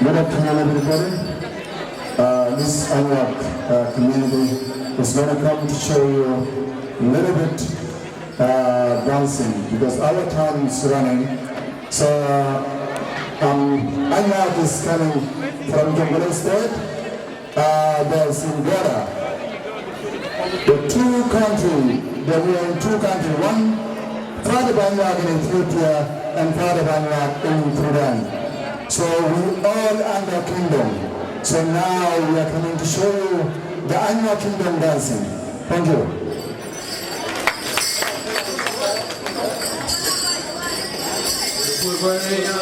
Good afternoon, everybody. This Anwak community is going to come to show you a little bit dancing because our town is running. So Anwak is coming from Jonglei State. There's Ingara. The two countries, we are in two countries. One part of Anwak in Ethiopia and part of Anwak in Sudan. So we all under kingdom. So now we are coming to show you the Anwak kingdom dancing. Thank you. Why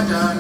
Raja